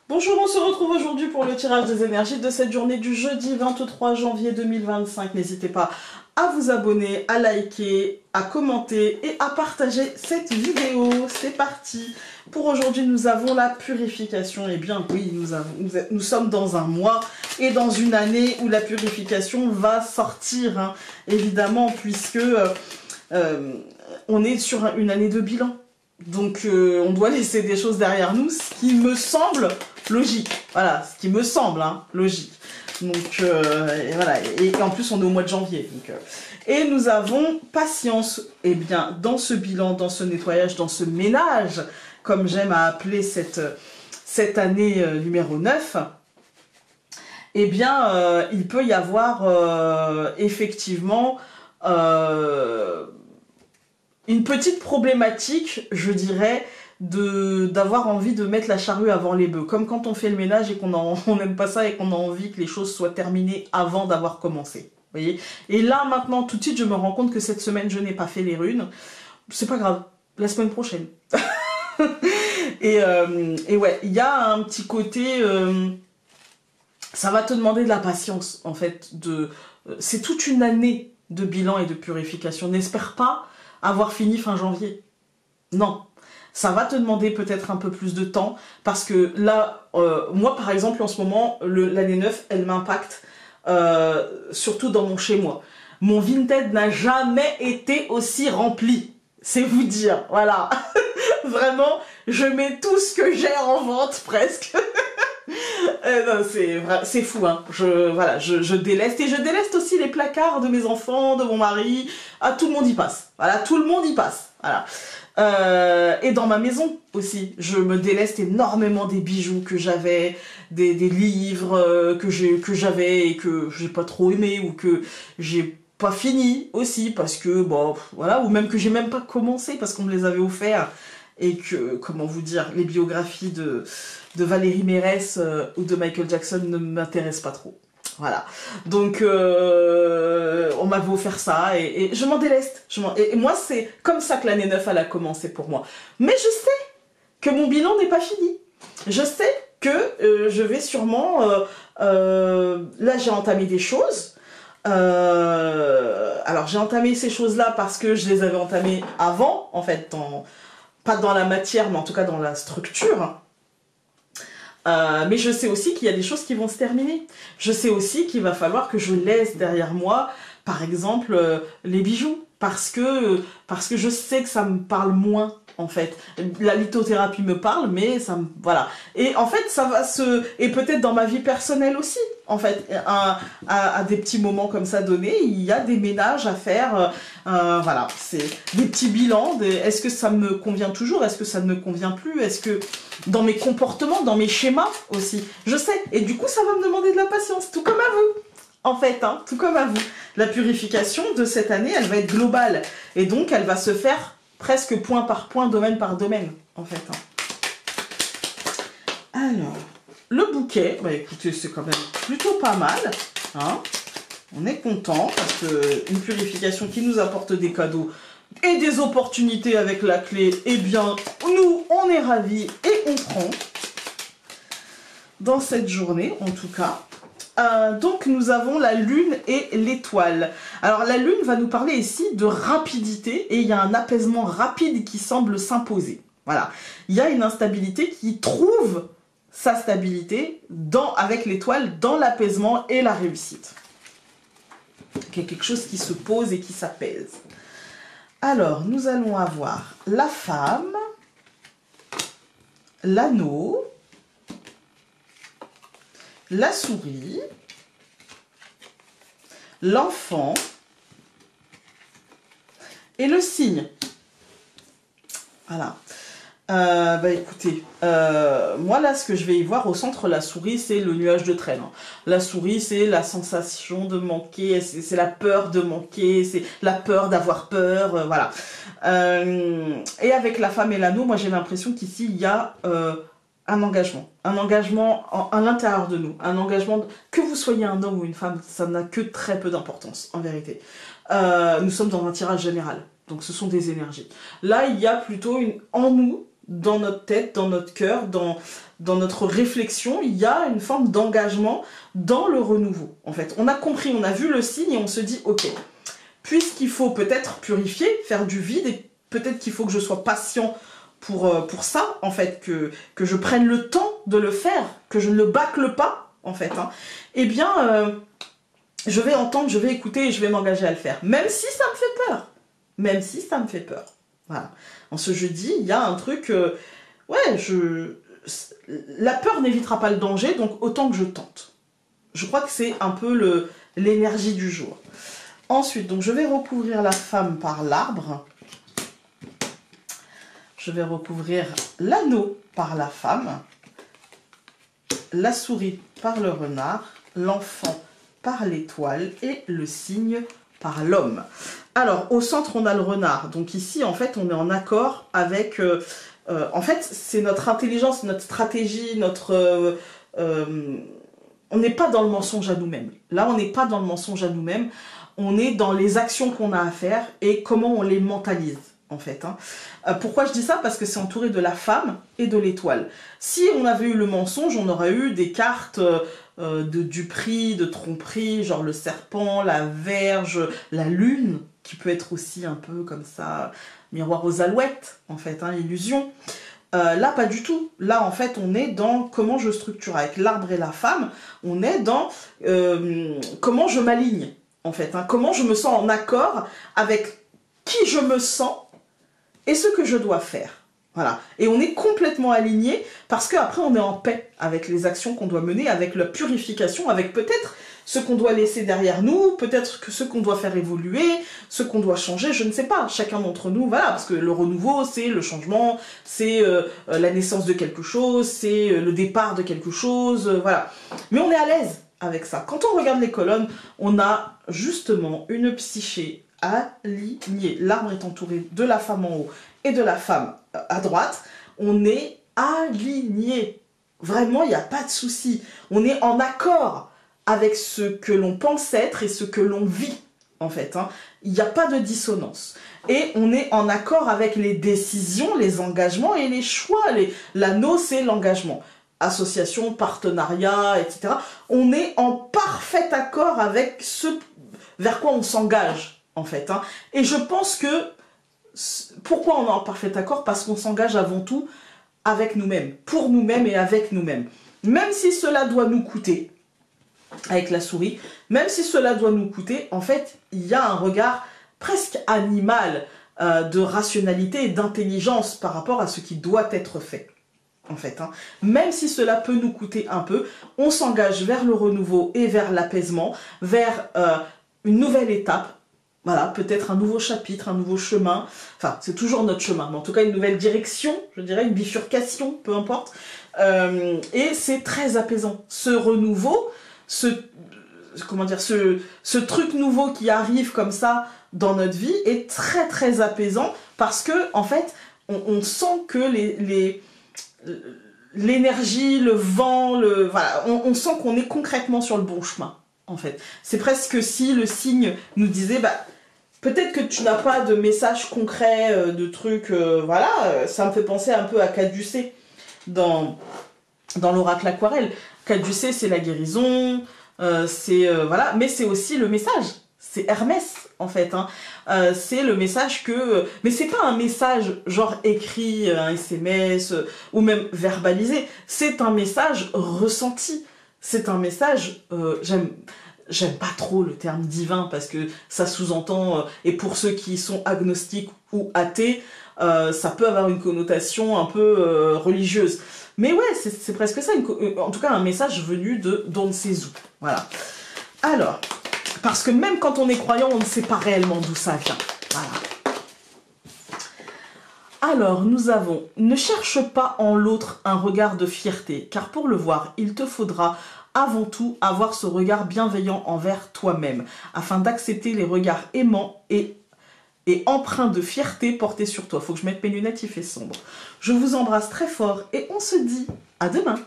Bonjour, on se retrouve aujourd'hui pour le tirage des énergies de cette journée du jeudi 23 janvier 2025. N'hésitez pas à vous abonner, à liker, à commenter et à partager cette vidéo. C'est parti. Pour aujourd'hui, nous avons la purification. Eh bien oui, nous sommes dans un mois et dans une année où la purification va sortir, hein, évidemment, puisque on est sur une année de bilan. Donc on doit laisser des choses derrière nous, ce qui me semble logique. Voilà, ce qui me semble logique. Donc et voilà, et en plus on est au mois de janvier. Donc, et nous avons patience. Eh bien, dans ce bilan, dans ce nettoyage, dans ce ménage, comme j'aime à appeler cette année numéro 9, eh bien il peut y avoir effectivement une petite problématique, je dirais, d'avoir envie de mettre la charrue avant les bœufs. Comme quand on fait le ménage et qu'on n'aime pas ça et qu'on a envie que les choses soient terminées avant d'avoir commencé. Vous voyez? Et là, maintenant, tout de suite, je me rends compte que cette semaine, je n'ai pas fait les runes. C'est pas grave, la semaine prochaine. et ouais, il y a un petit côté... ça va te demander de la patience, en fait. C'est toute une année de bilan et de purification. N'espère pas avoir fini fin janvier. Non. Ça va te demander peut-être un peu plus de temps, parce que là, moi par exemple en ce moment, l'année 9, elle m'impacte, surtout dans mon chez-moi. Mon Vinted n'a jamais été aussi rempli, c'est vous dire, voilà. Vraiment, je mets tout ce que j'ai en vente presque. C'est fou, hein. Je déleste, et je déleste aussi les placards de mes enfants, de mon mari. Ah, tout le monde y passe. Voilà, tout le monde y passe. Voilà. Et dans ma maison aussi, je me déleste énormément des bijoux que j'avais, des livres que j'avais et que j'ai pas trop aimé ou que j'ai pas fini aussi parce que bon, voilà, ou même que j'ai même pas commencé parce qu'on me les avait offerts et que, comment vous dire, les biographies de Valérie Mérès ou de Michael Jackson ne m'intéressent pas trop. Voilà, donc on m'avait offert ça et je m'en déleste. Et moi, c'est comme ça que l'année 9 elle a commencé pour moi. Mais je sais que mon bilan n'est pas fini. Je sais que je vais sûrement... là, j'ai entamé des choses. Alors, j'ai entamé ces choses-là parce que je les avais entamées avant, en fait, pas dans la matière, mais en tout cas dans la structure. Mais je sais aussi qu'il y a des choses qui vont se terminer. Je sais aussi qu'il va falloir que je laisse derrière moi, par exemple, les bijoux. Parce que je sais que ça me parle moins, en fait. La lithothérapie me parle, mais ça me... Voilà. Et en fait, ça va se... Et peut-être dans ma vie personnelle aussi, en fait. À des petits moments comme ça donnés, il y a des ménages à faire. Voilà. C'est des petits bilans. Est-ce que ça me convient toujours? Est-ce que ça ne me convient plus? Est-ce que... Dans mes comportements, dans mes schémas aussi. Je sais. Et du coup, ça va me demander de la patience. Tout comme à vous. En fait, hein, tout comme à vous. La purification de cette année, elle va être globale. Et donc, elle va se faire presque point par point, domaine par domaine, en fait. Hein. Alors, le bouquet, bah écoutez, c'est quand même plutôt pas mal. Hein. On est content, parce qu'une purification qui nous apporte des cadeaux et des opportunités avec la clé, eh bien, nous, on est ravis et on prend. Dans cette journée, en tout cas. Donc nous avons la lune et l'étoile. Alors la lune va nous parler ici de rapidité et il y a un apaisement rapide qui semble s'imposer. Voilà, il y a une instabilité qui trouve sa stabilité avec l'étoile dans l'apaisement et la réussite. Il y a quelque chose qui se pose et qui s'apaise. Alors nous allons avoir la femme, l'anneau, la souris, l'enfant et le cygne. Voilà. Bah écoutez, moi là ce que je vais y voir au centre, la souris c'est le nuage de traîne. La souris c'est la sensation de manquer, c'est la peur de manquer, c'est la peur d'avoir peur, voilà. Et avec la femme et l'anneau, moi j'ai l'impression qu'ici il y a... un engagement à l'intérieur de nous, un engagement, que vous soyez un homme ou une femme, ça n'a que très peu d'importance, en vérité. Nous sommes dans un tirage général, donc ce sont des énergies. Là, il y a plutôt en nous, dans notre tête, dans notre cœur, dans notre réflexion, il y a une forme d'engagement dans le renouveau. En fait, on a compris, on a vu le signe et on se dit, ok, puisqu'il faut peut-être purifier, faire du vide, et peut-être qu'il faut que je sois patient pour ça, en fait, que je prenne le temps de le faire, que je ne le bâcle pas, en fait, hein, eh bien, je vais entendre, je vais écouter et je vais m'engager à le faire. Même si ça me fait peur. Même si ça me fait peur. Voilà. En ce jeudi, il y a un truc... la peur n'évitera pas le danger, donc autant que je tente. Je crois que c'est un peu l'énergie du jour. Ensuite, donc je vais recouvrir la femme par l'arbre. Je vais recouvrir l'anneau par la femme. La souris par le renard. L'enfant par l'étoile et le cygne par l'homme. Alors, au centre, on a le renard. Donc ici, en fait, on est en accord avec... en fait, c'est notre intelligence, notre stratégie, on n'est pas dans le mensonge à nous-mêmes. Là, on n'est pas dans le mensonge à nous-mêmes. On est dans les actions qu'on a à faire et comment on les mentalise, en fait. Hein. Pourquoi je dis ça? Parce que c'est entouré de la femme et de l'étoile. Si on avait eu le mensonge, on aurait eu des cartes de duperie, de tromperie, genre le serpent, la verge, la lune, qui peut être aussi un peu comme ça, miroir aux alouettes, en fait, hein, illusion. Là, pas du tout. Là, en fait, on est dans comment je structure. Avec l'arbre et la femme, on est dans comment je m'aligne, en fait. Hein, comment je me sens en accord avec qui je me sens et ce que je dois faire. Voilà. Et on est complètement aligné parce qu'après, on est en paix avec les actions qu'on doit mener, avec la purification, avec peut-être ce qu'on doit laisser derrière nous, peut-être que ce qu'on doit faire évoluer, ce qu'on doit changer, je ne sais pas. Chacun d'entre nous, voilà, parce que le renouveau, c'est le changement, c'est la naissance de quelque chose, c'est le départ de quelque chose, voilà. Mais on est à l'aise avec ça. Quand on regarde les colonnes, on a justement une psyché alignée. L'arbre est entouré de la femme en haut et de la femme à droite. On est aligné. Vraiment, il n'y a pas de souci. On est en accord avec ce que l'on pense être et ce que l'on vit, en fait. Hein. Il n'y a pas de dissonance. Et on est en accord avec les décisions, les engagements et les choix. L'anneau, c'est l'engagement. Association, partenariat, etc. On est en parfait accord avec ce vers quoi on s'engage, en fait. Hein. Et je pense que... Pourquoi on est en parfait accord? Parce qu'on s'engage avant tout avec nous-mêmes, pour nous-mêmes et avec nous-mêmes. Même si cela doit nous coûter, avec la souris, même si cela doit nous coûter, en fait, il y a un regard presque animal de rationalité et d'intelligence par rapport à ce qui doit être fait. En fait, hein. Même si cela peut nous coûter un peu, on s'engage vers le renouveau et vers l'apaisement, vers une nouvelle étape. Voilà, peut-être un nouveau chapitre, un nouveau chemin. Enfin, c'est toujours notre chemin, mais en tout cas une nouvelle direction, je dirais, une bifurcation, peu importe. Et c'est très apaisant. Ce renouveau, ce truc nouveau qui arrive comme ça dans notre vie est très très apaisant parce que, en fait, on sent que l'énergie, le vent, voilà, on sent qu'on est concrètement sur le bon chemin, en fait. C'est presque si le signe nous disait, bah, peut-être que tu n'as pas de message concret, de trucs, voilà, ça me fait penser un peu à Caducée dans l'oracle aquarelle. Caducée, c'est la guérison, voilà, mais c'est aussi le message. C'est Hermès, en fait. Hein. C'est le message que... mais c'est pas un message genre écrit, un SMS, ou même verbalisé. C'est un message ressenti. C'est un message... J'aime pas trop le terme divin parce que ça sous-entend, et pour ceux qui sont agnostiques ou athées, ça peut avoir une connotation un peu religieuse. Mais ouais, c'est presque ça, en tout cas un message venu d'on ne sait où. Voilà. Alors, parce que même quand on est croyant, on ne sait pas réellement d'où ça vient. Voilà. Alors, nous avons « Ne cherche pas en l'autre un regard de fierté, car pour le voir, il te faudra avant tout avoir ce regard bienveillant envers toi-même, afin d'accepter les regards aimants et empreints de fierté portés sur toi. » Faut que je mette mes lunettes, il fait sombre. Je vous embrasse très fort et on se dit à demain.